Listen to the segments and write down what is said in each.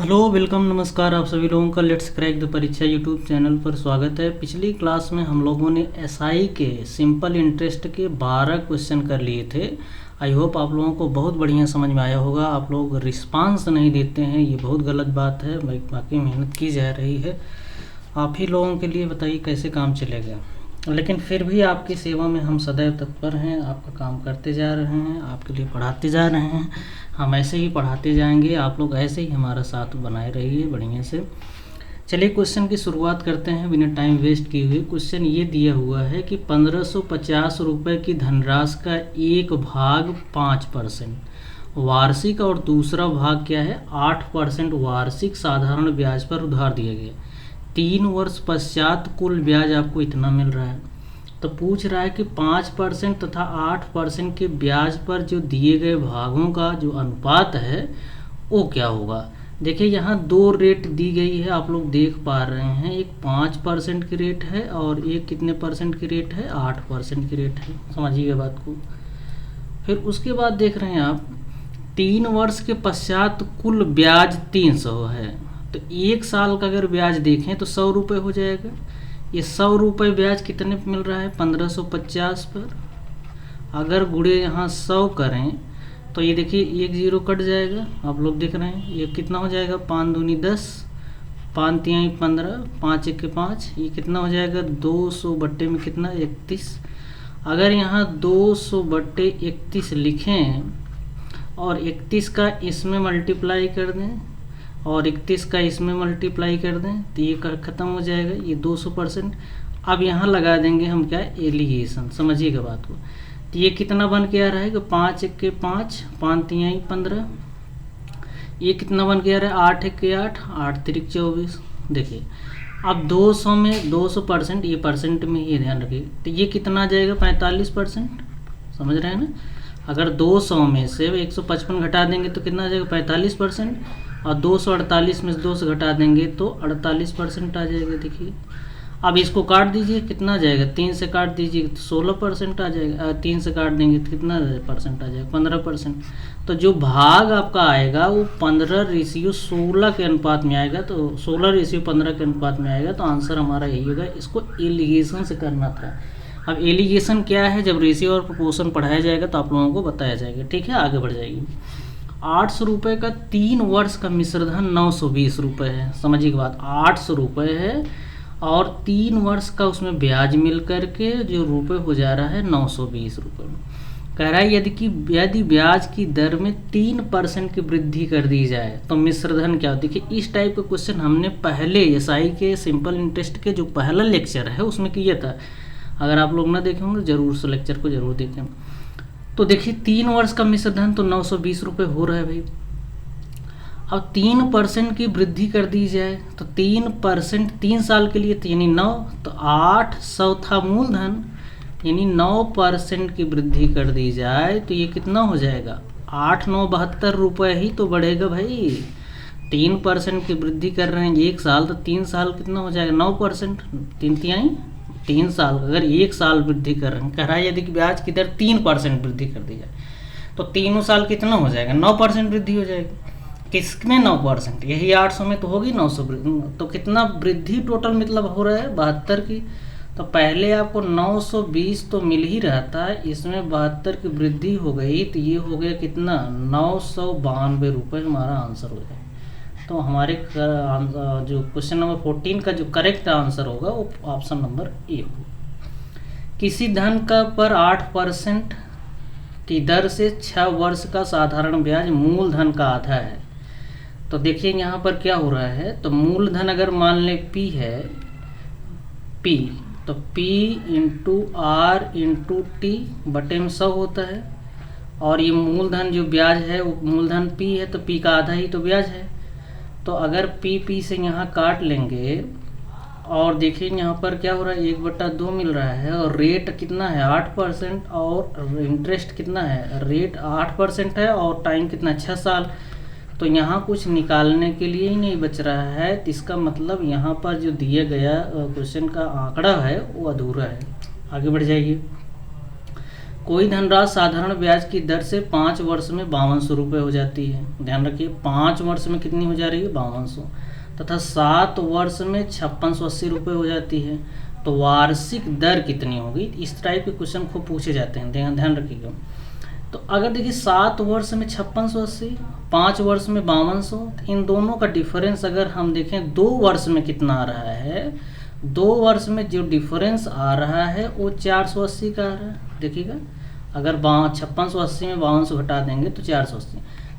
Hello welcome नमस्कार। आप सभी लोगों का लेट्स क्रैक द परीक्षा यूट्यूब चैनल पर स्वागत है। पिछली क्लास में हम लोगों ने एसआई के सिंपल इंटरेस्ट के 12 क्वेश्चन कर लिए थे। आई होप आप लोगों को बहुत बढ़िया समझ में आया होगा। आप लोग रिस्पांस नहीं देते हैं, ये बहुत गलत बात है। बाकी मेहनत की जा रही है, आप ही लोगों के लिए बताइए कैसे काम चलेगा। लेकिन फिर भी आपकी सेवा में हम सदैव तत्पर हैं, आपका काम करते जा रहे हैं, आपके लिए पढ़ाते जा रहे हैं। हम ऐसे ही पढ़ाते जाएंगे, आप लोग ऐसे ही हमारा साथ बनाए रहिए बढ़िया से। चलिए क्वेश्चन की शुरुआत करते हैं बिना टाइम वेस्ट किए हुए। क्वेश्चन ये दिया हुआ है कि 1550 रुपये की धनराशि का एक भाग 5% वार्षिक और दूसरा भाग क्या है 8% वार्षिक साधारण ब्याज पर उधार दिया गया। 3 वर्ष पश्चात कुल ब्याज आपको इतना मिल रहा है। तो पूछ रहा है कि 5% तथा 8% के ब्याज पर जो दिए गए भागों का जो अनुपात है वो क्या होगा। देखिए यहाँ दो रेट दी गई है, आप लोग देख पा रहे हैं। एक 5% की रेट है और एक कितने परसेंट की रेट है 8% की रेट है। समझिएगा बात को। फिर उसके बाद देख रहे हैं आप 3 वर्ष के पश्चात कुल ब्याज 300 है। तो एक साल का अगर ब्याज देखें तो 100 रुपये हो जाएगा। ये 100 रुपये ब्याज कितने पे मिल रहा है 1550 पर। अगर गुणे यहाँ 100 करें तो ये देखिए एक जीरो कट जाएगा, आप लोग देख रहे हैं। ये कितना हो जाएगा 5 दूनी 10, 5 तिहाई 15, 5 एक 5, ये कितना हो जाएगा 200 बट्टे में कितना 31। अगर यहाँ 200 बट्टे 31 लिखें और 31 का इसमें मल्टीप्लाई कर दें और 31 का इसमें मल्टीप्लाई कर दें तो ये ख़त्म हो जाएगा ये 200%। अब यहाँ लगा देंगे हम क्या एलिगेशन। समझिएगा बात को। तो ये कितना बन के आ रहा है कि 5 एक 5, 5 तिहाई 15, ये कितना बन के आ रहा है 8 एक 8, 8 तिरिक 24। देखिए अब 200 में 200%, ये परसेंट में ही ध्यान रखिए। तो ये कितना आ जाएगा 45%। समझ रहे हैं ना। अगर 200 में से 155 घटा देंगे तो कितना आ जाएगा 45%, और 248 में से 2 से घटा देंगे तो 48% आ जाएगा। देखिए अब इसको काट दीजिए, कितना आ जाएगा 3 से काट दीजिए तो 16% आ जाएगा। 3 से काट देंगे तो कितना परसेंट आ जाएगा 15%। तो जो भाग आपका आएगा वो 15:16 के अनुपात में आएगा। तो 16:15 के अनुपात में आएगा। तो आंसर हमारा यही होगा। इसको एलिगेशन से करना था। अब एलिगेशन क्या है, जब रेशियो और प्रोपोर्शन पढ़ाया जाएगा तो आप लोगों को बताया जाएगा। ठीक है, आगे बढ़ जाएगी। 800 रुपये का 3 वर्ष का मिश्रधन 920 रुपये है। समझिए बात, 800 रुपये है और 3 वर्ष का उसमें ब्याज मिल करके जो रुपये हो जा रहा है 920 रुपये। कह रहा है यदि ब्याज की दर में 3% की वृद्धि कर दी जाए तो मिश्रधन क्या हो। देखिए इस टाइप का क्वेश्चन हमने पहले एसआई के सिंपल इंटरेस्ट के जो पहला लेक्चर है उसमें किया था। अगर आप लोग ना देखे होंगे जरूर से लेक्चर को जरूर देखें। तो देखिए 3 वर्ष का मिश्रधन तो 920 रुपये हो रहा है भाई। अब 3% की वृद्धि कर दी जाए तो 3% 3 साल के लिए यानी 9, तो 800 था मूलधन, यानी 9% की वृद्धि कर दी जाए तो ये कितना हो जाएगा 8 9 72 रुपये ही तो बढ़ेगा भाई। 3% की वृद्धि कर रहे हैं एक साल, तो 3 साल कितना हो जाएगा 9%, 3 तिहाई 3 साल। अगर एक साल वृद्धि कर रहे हैं, कह रहा है यदि ब्याज की दर 3% वृद्धि कर दी जाए तो तीनों साल कितना हो जाएगा 9% वृद्धि हो जाएगी। किसमें 9%, यही 800 में तो होगी 900, तो कितना वृद्धि टोटल मतलब हो रहा है 72 की। तो पहले आपको 920 तो मिल ही रहा था, इसमें 72 की वृद्धि हो गई तो ये हो गया कितना 992 रुपये हमारा आंसर हो जाएगा। तो हमारे जो क्वेश्चन नंबर 14 का जो करेक्ट आंसर होगा वो ऑप्शन नंबर ए होगा। किसी धन का पर 8% की दर से 6 वर्ष का साधारण ब्याज मूलधन का आधा है। तो देखिए यहाँ पर क्या हो रहा है, तो मूलधन अगर मान ले P है, P तो P into R into T बटे में 100 होता है। और ये मूलधन जो ब्याज है वो मूलधन P है तो P का आधा ही तो ब्याज है। तो अगर P से यहाँ काट लेंगे और देखिए यहाँ पर क्या हो रहा है 1/2 मिल रहा है और रेट कितना है 8% और इंटरेस्ट कितना है, रेट 8% है और टाइम कितना 6 साल। तो यहाँ कुछ निकालने के लिए ही नहीं बच रहा है। तो इसका मतलब यहाँ पर जो दिया गया क्वेश्चन का आंकड़ा है वो अधूरा है। आगे बढ़ जाइए। कोई धनराशि साधारण ब्याज की दर से 5 वर्ष में 5200 रुपये हो जाती है। ध्यान रखिए 5 वर्ष में कितनी हो जा रही है 5200, तथा 7 वर्ष में 5680 रुपये हो जाती है। तो वार्षिक दर कितनी होगी? इस टाइप के क्वेश्चन खूब पूछे जाते हैं, ध्यान रखिएगा। तो अगर देखिए 7 वर्ष में 5680, 5 वर्ष में 5200, इन दोनों का डिफरेंस अगर हम देखें 2 वर्ष में कितना आ रहा है, 2 वर्ष में जो डिफरेंस आ रहा है वो 480 का आ रहा है। देखिएगा अगर 5680 में 5200 घटा देंगे तो 480,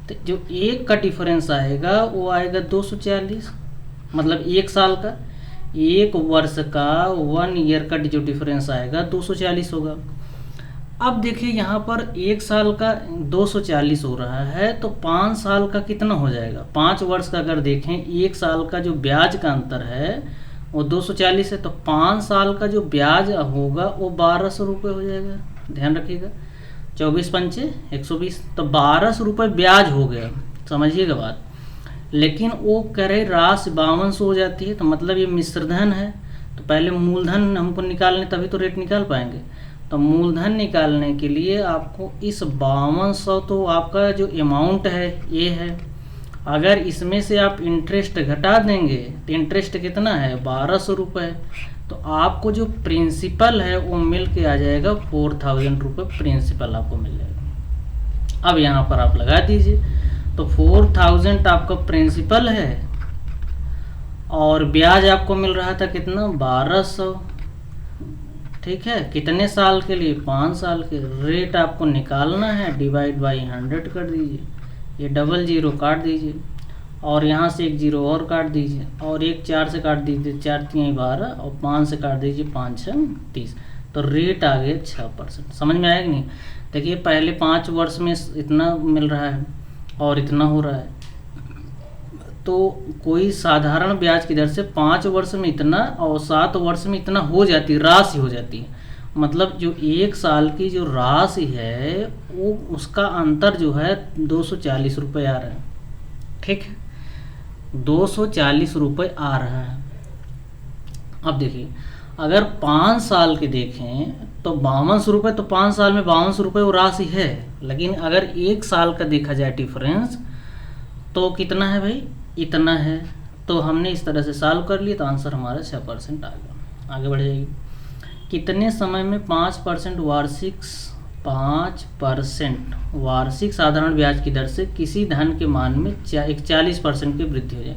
तो जो एक का डिफरेंस आएगा वो आएगा 240, मतलब 1 साल का, 1 वर्ष का 1 ईयर का जो डिफरेंस आएगा 240 होगा। अब देखिए यहाँ पर 1 साल का 240 हो रहा है, तो 5 साल का कितना हो जाएगा? 5 वर्ष का अगर देखें 1 साल का जो ब्याज का अंतर है वो 240 है, तो 5 साल का जो ब्याज होगा वो 1200 रुपये हो जाएगा। ध्यान रखिएगा 24 पंचे 120, तो 1200 रुपये ब्याज हो गया, समझिएगा बात। लेकिन वो कह रहे राशि 5200 हो जाती है, तो मतलब ये मिश्रधन है, तो पहले मूलधन हमको निकालने तभी तो रेट निकाल पाएंगे। तो मूलधन निकालने के लिए आपको इस 5200, तो आपका जो अमाउंट है ये है, अगर इसमें से आप इंटरेस्ट घटा देंगे तो इंटरेस्ट कितना है 1200 रुपये, तो आपको जो प्रिंसिपल है वो मिल के आ जाएगा 4000 रुपये प्रिंसिपल आपको मिल जाएगा। अब यहाँ पर आप लगा दीजिए, तो 4000 आपका प्रिंसिपल है और ब्याज आपको मिल रहा था कितना 1200, ठीक है। कितने साल के लिए? 5 साल के। रेट आपको निकालना है, डिवाइड बाई 100 कर दीजिए, ये डबल जीरो काट दीजिए और यहाँ से एक जीरो और काट दीजिए और एक 4 से काट दीजिए, 4 3 12 और 5 से काट दीजिए 5 6 30, तो रेट आ गया 6%। समझ में आएगा नहीं? देखिए पहले 5 वर्ष में इतना मिल रहा है और इतना हो रहा है, तो कोई साधारण ब्याज की दर से 5 वर्ष में इतना और 7 वर्ष में इतना हो जाती, राशि हो जाती है। मतलब जो 1 साल की जो राशि है वो उसका अंतर जो है 240 रुपये आ रहा है, ठीक है, 240 रुपये आ रहा है। अब देखिए अगर 5 साल के देखें तो 5200 रुपये, तो 5 साल में 5200 रुपये वो राशि है, लेकिन अगर 1 साल का देखा जाए डिफरेंस तो कितना है भाई, इतना है। तो हमने इस तरह से सॉल्व कर लिया, तो आंसर हमारा 6% आ गया। आगे बढ़ जाएगी। कितने समय में 5% वार्षिक साधारण ब्याज की दर से किसी धन के मान में 40% की वृद्धि हो जाए?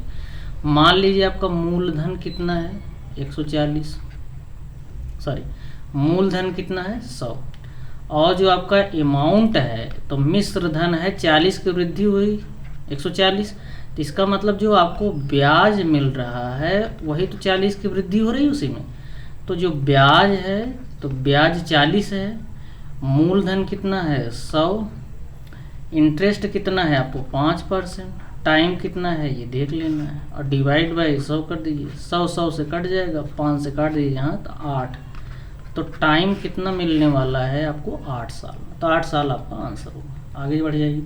मान लीजिए आपका मूलधन कितना है 140, मूलधन कितना है 100, और जो आपका अमाउंट है तो मिश्र धन है 40 की वृद्धि हुई 140, तो इसका मतलब जो आपको ब्याज मिल रहा है वही तो 40 की वृद्धि हो रही है उसी में। तो जो ब्याज है तो ब्याज 40 है, मूलधन कितना है 100, इंटरेस्ट कितना है आपको 5%, टाइम कितना है ये देख लेना है और डिवाइड बाई 100 कर दीजिए। 100 से कट जाएगा, 5 से काट दीजिए यहाँ तो 8, तो टाइम कितना मिलने वाला है आपको 8 साल, तो 8 साल आपका आंसर होगा। आगे बढ़ जाइए।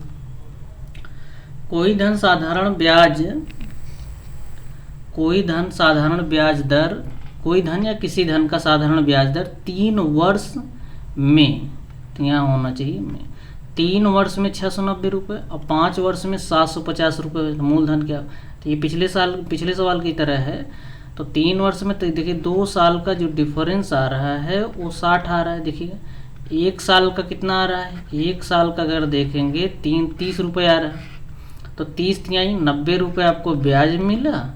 कोई धन साधारण ब्याज दर, कोई धन या किसी धन का साधारण ब्याज दर 3 वर्ष में, यहाँ होना चाहिए में, 3 वर्ष में 690 रुपये और 5 वर्ष में 750 रुपये। मूलधन क्या, तो ये पिछले सवाल की तरह है। तो 3 वर्ष में तो देखिए 2 साल का जो डिफरेंस आ रहा है वो 60 आ रहा है। देखिए 1 साल का कितना आ रहा है, 1 साल का अगर देखेंगे 30 रुपये आ रहा है, तो 30 तिहाई 90 रुपये आपको ब्याज मिला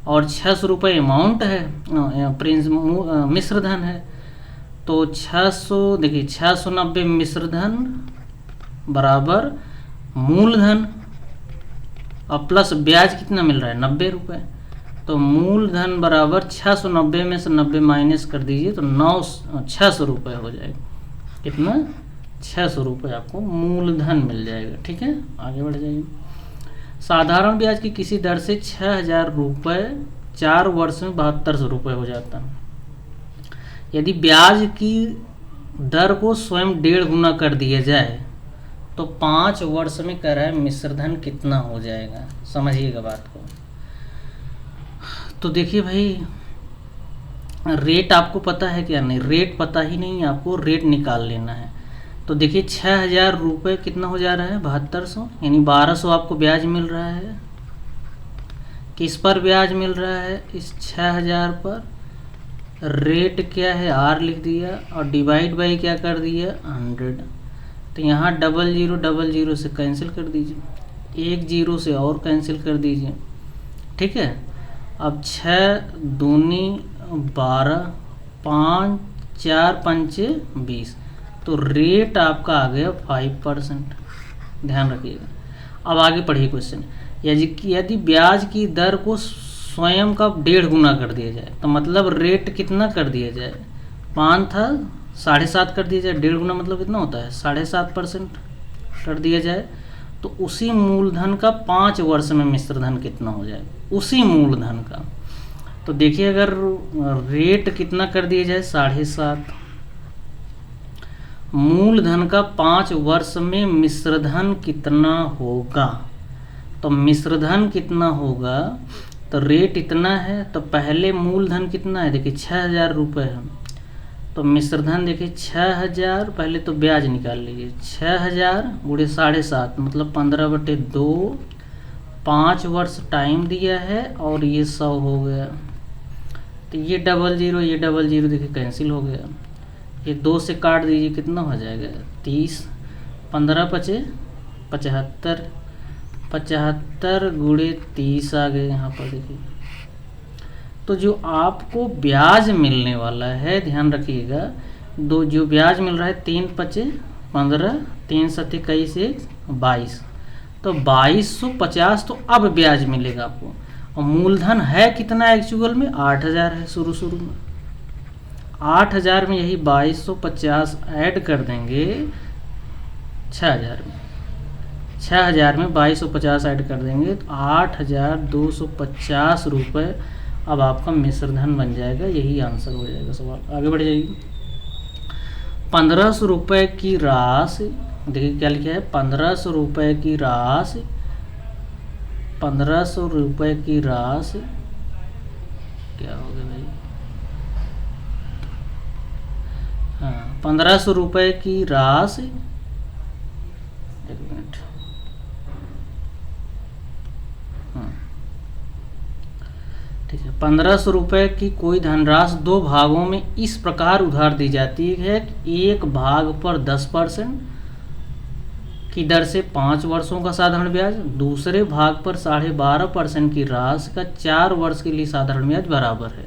और 600 रुपये अमाउंट है, मिश्र धन है। तो 600 देखिए 690 मिश्र धन बराबर मूलधन और प्लस ब्याज कितना मिल रहा है 90 रुपये, तो मूलधन बराबर 690 में से 90 माइनस कर दीजिए तो 600 रुपये हो जाएगा। कितना 600 रुपये आपको मूलधन मिल जाएगा। ठीक है, आगे बढ़ जाइए। साधारण ब्याज की किसी दर से 6000 रुपये 4 वर्ष में 7200 रुपये हो जाता है। यदि ब्याज की दर को स्वयं 1.5 गुना कर दिया जाए तो 5 वर्ष में कह रहा है मिश्रधन कितना हो जाएगा, समझिएगा बात को। तो देखिए भाई, रेट आपको पता है क्या? नहीं, रेट पता ही नहीं, आपको रेट निकाल लेना है। तो देखिए 6,000 रुपये कितना हो जा रहा है, 7200, यानी 1200 आपको ब्याज मिल रहा है। किस पर ब्याज मिल रहा है, इस 6,000 पर। रेट क्या है, आर लिख दिया और डिवाइड बाई क्या कर दिया, 100। तो यहाँ 0000 से कैंसिल कर दीजिए, 1 0 से और कैंसिल कर दीजिए, ठीक है। अब 6 दूनी 12, 5 4 पंचे 20, तो रेट आपका आ गया 5%। ध्यान रखिएगा। अब आगे पढ़िए क्वेश्चन। यदि ब्याज की दर को स्वयं का 1.5 गुना कर दिया जाए, तो मतलब रेट कितना कर दिया जाए, 5 था 7.5 कर दिया जाए, 1.5 गुना मतलब कितना होता है 7.5% कर दिया जाए, तो उसी मूलधन का 5 वर्ष में मिश्रधन कितना हो जाएगा, उसी मूलधन का। तो देखिए अगर रेट कितना कर दिया जाए 7.5, मूलधन का 5 वर्ष में मिश्रधन कितना होगा, तो मिश्रधन कितना होगा, तो रेट इतना है, तो पहले मूलधन कितना है, देखिए 6,000 रुपये है, तो मिश्रधन देखिए 6,000, पहले तो ब्याज निकाल लीजिए, 6,000 गुणे 7.5 मतलब 15/2, 5 वर्ष टाइम दिया है और ये 100 हो गया। तो ये 00 ये 00 देखिए कैंसिल हो गया, ये 2 से काट दीजिए, कितना हो जाएगा 30, 15 पचे 75, 75 गुणे 30 आ गए यहाँ पर देखिए। तो जो आपको ब्याज मिलने वाला है, ध्यान रखिएगा, जो ब्याज मिल रहा है 3 पचे 15, 3 सत्ते 21, 22, तो 2250 तो अब ब्याज मिलेगा आपको। और मूलधन है कितना एक्चुअल में, 8,000 है शुरू में। 8,000 में यही 2250 ऐड कर देंगे 6,000 में, 6,000 में 2250 ऐड कर देंगे तो 8,250 रुपये अब आपका मिश्रधन बन जाएगा। यही आंसर हो जाएगा सवाल। आगे बढ़ जाइए। 1,500 रुपये की राशि, देखिए क्या लिखा है, 1,500 रुपये की राशि, 1,500 रुपये की राशि, क्या हो गया भाई, हाँ 1,500 रुपये की राशि, एक मिनट, हाँ ठीक है, 1,500 रुपये की कोई धनराशि 2 भागों में इस प्रकार उधार दी जाती है कि एक भाग पर 10% की दर से 5 वर्षों का साधारण ब्याज, दूसरे भाग पर 12.5% की राशि का 4 वर्ष के लिए साधारण ब्याज बराबर है।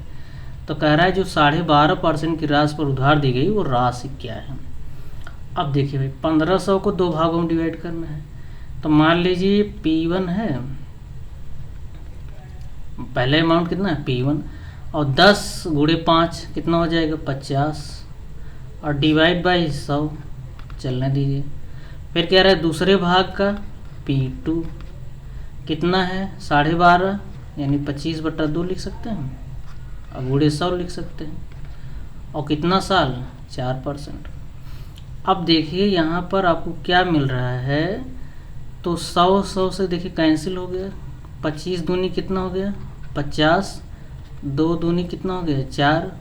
तो कह रहा है जो 12.5% की राशि पर उधार दी गई वो राशि क्या है। अब देखिए भाई 1,500 को 2 भागों में डिवाइड करना है, तो मान लीजिए P1 है, पहले अमाउंट कितना है P1, और 10 गुणे 5 कितना हो जाएगा 50, और डिवाइड बाई 100 चलने दीजिए। फिर कह रहा है दूसरे भाग का P2 कितना है 12.5 यानी 25/2 लिख सकते हैं, और गुणे 100 लिख सकते हैं, और कितना साल 4%। अब देखिए यहाँ पर आपको क्या मिल रहा है, तो 100 से देखिए कैंसिल हो गया, 25 दूनी कितना हो गया 50, 2 दूनी कितना हो गया 4,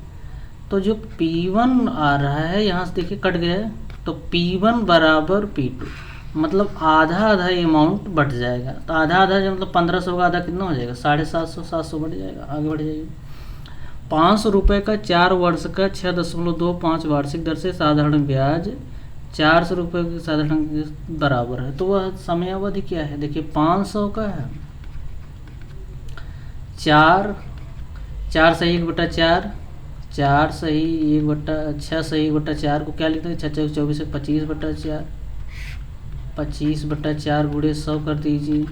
तो जो P1 आ रहा है यहाँ से देखिए कट गया है, तो P1 बराबर P2 मतलब आधा अमाउंट बढ़ जाएगा। तो आधा मतलब 1,500 का आधा कितना हो जाएगा 750, 700 बढ़ जाएगा। आगे बढ़ जाइए। 500 रुपये का 4 वर्ष का 6.25 वार्षिक दर से साधारण ब्याज 400 रुपये के साधारण बराबर है। तो वह समयावधि क्या है, देखिए 500 का है 4 सही 1/4, 4 सही 6 सही 1/4 को क्या लिखते हैं 6 24 25/4, 25/4 गुणे 100 कर दीजिए।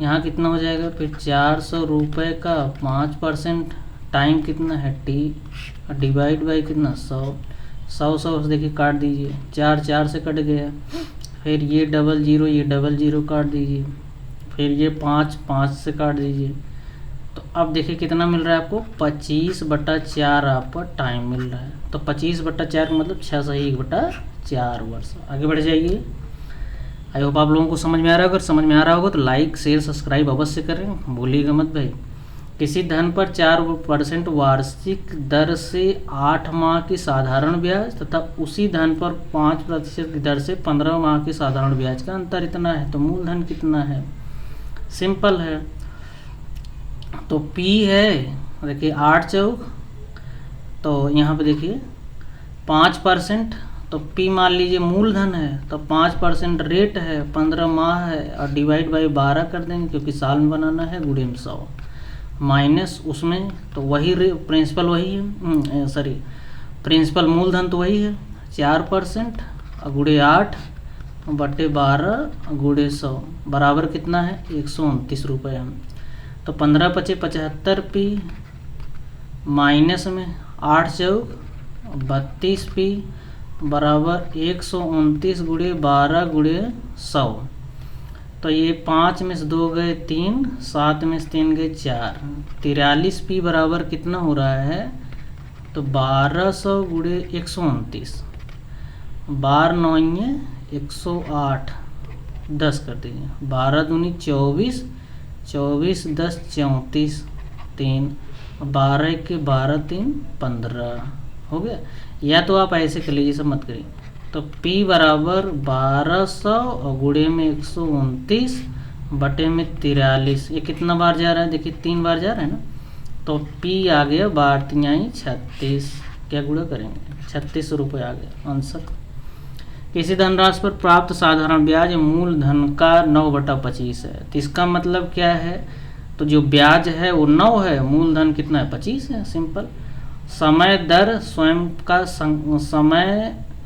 यहाँ कितना हो जाएगा फिर 400 रुपये का 5% टाइम कितना है T, और डिवाइड बाई कितना 100 से देखिए काट दीजिए, 4 से कट गया, फिर ये 00 काट दीजिए, फिर ये 5 से काट दीजिए। तो अब देखिए कितना मिल रहा है आपको 25/4 आपका टाइम मिल रहा है। तो 25/4 मतलब 6 सही 1/4 वर्ष। आगे बढ़ जाइए। आई होप आप लोगों को समझ में आ रहा है। अगर समझ में आ रहा होगा तो लाइक शेयर सब्सक्राइब अवश्य करें, भूलिएगा मत भाई। किसी धन पर 4% वार्षिक दर से 8 माह की साधारण ब्याज तथा उसी धन पर 5% की दर से 15 माह की साधारण ब्याज का अंतर इतना है, तो मूलधन कितना है? सिंपल है। तो P है, देखिए 8 चौक, तो यहाँ पे देखिए 5%, तो P मान लीजिए मूलधन है, तो 5% रेट है, 15 माह है, और डिवाइड बाई 12 कर देंगे क्योंकि साल में बनाना है, गुणे में 100, माइनस उसमें तो वही प्रिंसिपल वही है, सॉरी प्रिंसिपल मूलधन तो वही है 4% और गुणे 8 बटे 12 गुणे 100 बराबर कितना है 129 रुपये। तो 15 पचे 75P माइनस में 8 चौक 32P बराबर 129 गुणे 12 गुणे 100। तो ये 5 में से 2 गए 3, 7 में से 3 गए 4, 43P बराबर कितना हो रहा है? तो 1200 गुणे 129, 12 9 108, 10 कर दीजिए, 12 दूनी 24, 24 10 34, 3, 12 के 12 3 15 हो गया। या तो आप ऐसे कर लीजिए, सब मत करिए। तो P बराबर 1200 और गुणे में 129 बटे में 43, ये कितना बार जा रहा है? देखिए 3 बार जा रहा है ना, तो P आ गया 12 36, क्या गुणा करेंगे 36 रुपये आ गया आंसर। किसी धनराशि पर प्राप्त साधारण ब्याज मूलधन का 9/25 है, तो इसका मतलब क्या है? तो जो ब्याज है वो 9 है, मूलधन कितना है 25 है, सिंपल। समय दर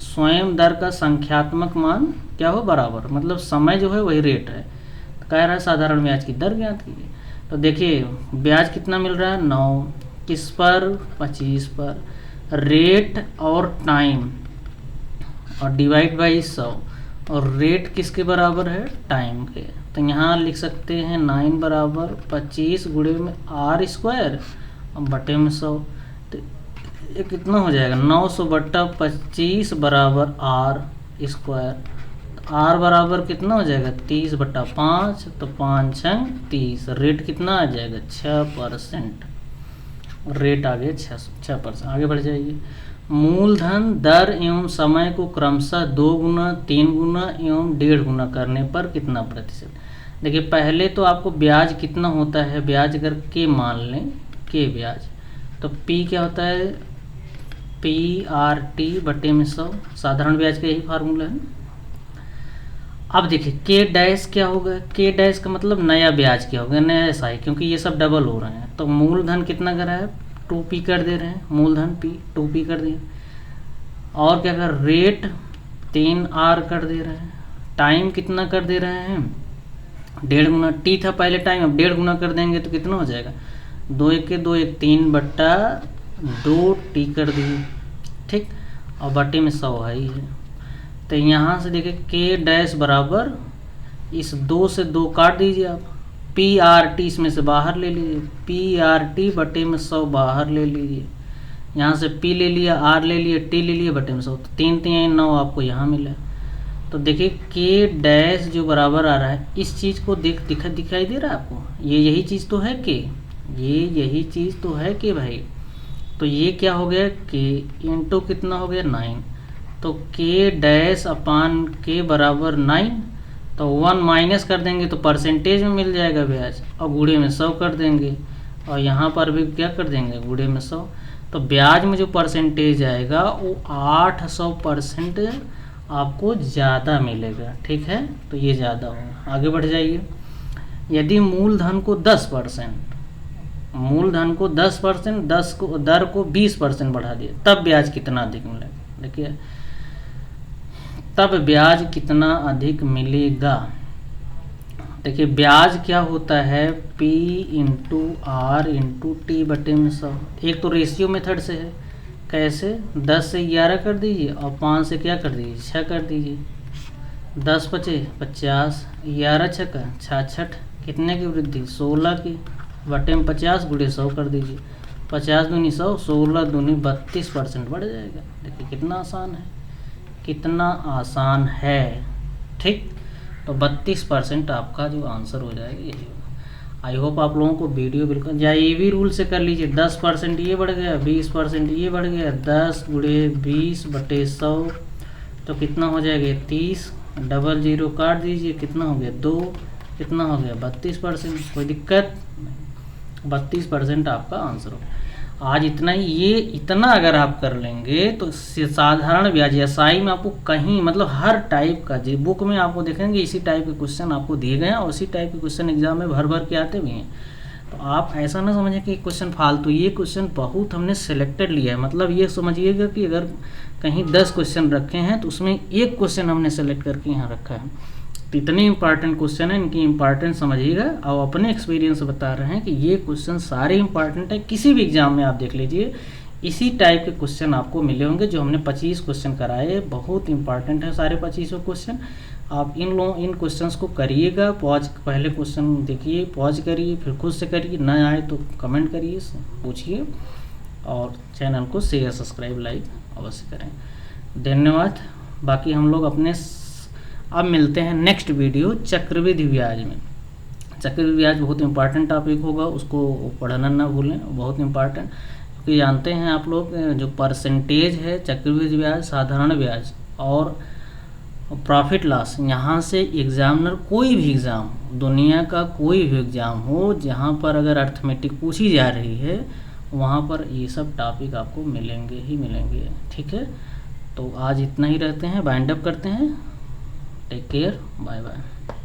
स्वयं दर का संख्यात्मक मान क्या हो? बराबर, मतलब समय जो है वही रेट है। तो कह रहा है साधारण ब्याज की दर ज्ञात कीजिए। तो देखिए ब्याज कितना मिल रहा है 9, किस पर? 25 पर, रेट और टाइम और डिवाइड बाई 100, और रेट किसके बराबर है? टाइम के। तो यहाँ लिख सकते हैं 9 बराबर 25 गुणे में R स्क्वायर और बटे में 100। तो ये कितना हो जाएगा 900 बट्टा 25 बराबर R स्क्वायर। तो R बराबर कितना हो जाएगा 30 बट्टा 5, तो 5 6 30, रेट कितना आ जाएगा 6%, रेट आ गया 6%। आगे बढ़ जाइए। मूलधन दर एवं समय को क्रमशः 2 गुना 3 गुना एवं 1.5 गुना करने पर कितना प्रतिशत? देखिए पहले तो आपको ब्याज कितना होता है, ब्याज अगर के मान लें, के ब्याज, तो P क्या होता है? PRT बटे में 100, साधारण ब्याज का यही फार्मूला है। अब देखिए के डैश क्या होगा? के डैश का मतलब नया ब्याज क्या होगा? नया SI, क्योंकि ये सब डबल हो रहे हैं। तो मूलधन कितना कर रहा है? 2P कर दे रहे हैं, मूलधन P 2P कर दिए, और क्या कर? रेट 3R कर दे रहे हैं, टाइम कितना कर दे रहे हैं? 1.5 गुना। T था पहले टाइम, अब 1.5 गुना कर देंगे तो कितना हो जाएगा? 2 1 के 2 1 3 बट्टा 2T कर दिए, ठीक, और बटे में 100 है ही है। तो यहाँ से देखिए के डैश बराबर, इस 2 से 2 काट दीजिए आप, PRT इसमें से बाहर ले लीजिए, PRT बटे में 100 बाहर ले लीजिए, यहाँ से P ले लिया, R ले लिया, T ले लिया, बटे में 100, तो 3 3 9 आपको यहाँ मिला। तो देखिए के डैश जो बराबर आ रहा है, इस चीज़ को दिखाई दे रहा है आपको? ये यही चीज़ तो है कि, ये यही चीज़ तो है कि भाई। तो ये क्या हो गया? के इंटू कितना हो गया 9, तो के डैश अपान के बराबर 9, तो 1 माइनस कर देंगे तो परसेंटेज में मिल जाएगा ब्याज, और गुणे में 100 कर देंगे, और यहाँ पर भी क्या कर देंगे? गुणे में 100। तो ब्याज में जो परसेंटेज आएगा वो 800% आपको ज़्यादा मिलेगा, ठीक है, तो ये ज़्यादा होगा। आगे बढ़ जाइए। यदि मूलधन को 10%, मूलधन को 10%, 10 को दर को 20% बढ़ा दिए, तब ब्याज कितना अधिक मिलेगा? देखिए तब ब्याज कितना अधिक मिलेगा। देखिए ब्याज क्या होता है? P into R into T बटे में 100। एक तो रेशियो मेथड से है, कैसे? 10 से 11 कर दीजिए और 5 से क्या कर दीजिए? 6 कर दीजिए, 10 पचे 50, 11 छक्का 66, कितने की वृद्धि? 16 की, बटे में 50 गुणे 100 कर दीजिए, 50 दूनी 100, 16 दूनी 32% बढ़ जाएगा। देखिए कितना आसान है, कितना आसान है, ठीक। तो 32% आपका जो आंसर हो जाएगा यही होगा। आई होप आप लोगों को वीडियो बिल्कुल, या ये भी रूल से कर लीजिए, 10% ये बढ़ गया, 20% ये बढ़ गया, 10 गुणे 20/100 तो कितना हो जाएगा 30, डबल जीरो काट दीजिए, कितना हो गया 2, कितना हो गया 32%। कोई दिक्कत, 32% आपका आंसर हो। आज इतना ही, ये इतना अगर आप कर लेंगे तो साधारण ब्याज एसआई में आपको कहीं मतलब हर टाइप का, जी बुक में आपको देखेंगे इसी टाइप के क्वेश्चन आपको दिए गए हैं और उसी टाइप के क्वेश्चन एग्जाम में भर भर के आते भी हैं। तो आप ऐसा ना समझें कि क्वेश्चन फालतू, ये क्वेश्चन बहुत हमने सिलेक्टेड लिया है। मतलब ये समझिएगा कि अगर कहीं 10 क्वेश्चन रखे हैं तो उसमें एक क्वेश्चन हमने सेलेक्ट करके यहाँ रखा है। तो इतने इंपॉर्टेंट क्वेश्चन है, इनकी इंपॉर्टेंस समझिएगा और अपने एक्सपीरियंस बता रहे हैं कि ये क्वेश्चन सारे इंपॉर्टेंट है। किसी भी एग्जाम में आप देख लीजिए इसी टाइप के क्वेश्चन आपको मिले होंगे। जो हमने 25 क्वेश्चन कराए बहुत इंपॉर्टेंट है सारे 25 क्वेश्चन। आप इन क्वेश्चंस को करिएगा, पॉज पहले क्वेश्चन देखिए, पॉज करिए, फिर खुद से करिए, न आए तो कमेंट करिए, पूछिए और चैनल को शेयर सब्सक्राइब लाइक अवश्य करें। धन्यवाद। बाकी हम लोग अपने अब मिलते हैं नेक्स्ट वीडियो चक्रवृद्धि ब्याज में। चक्रवृद्धि ब्याज बहुत इंपॉर्टेंट टॉपिक होगा, उसको पढ़ना ना भूलें, बहुत इंपॉर्टेंट। क्योंकि जानते हैं आप लोग जो परसेंटेज है चक्रवृद्धि ब्याज, साधारण ब्याज और प्रॉफिट लॉस, यहाँ से एग्जामिनर कोई भी एग्ज़ाम, दुनिया का कोई भी एग्ज़ाम हो जहाँ पर अगर अर्थमेटिक पूछी जा रही है वहाँ पर ये सब टॉपिक आपको मिलेंगे ही मिलेंगे। ठीक है, तो आज इतना ही रहते हैं, वाइंड अप करते हैं। Take care, bye bye.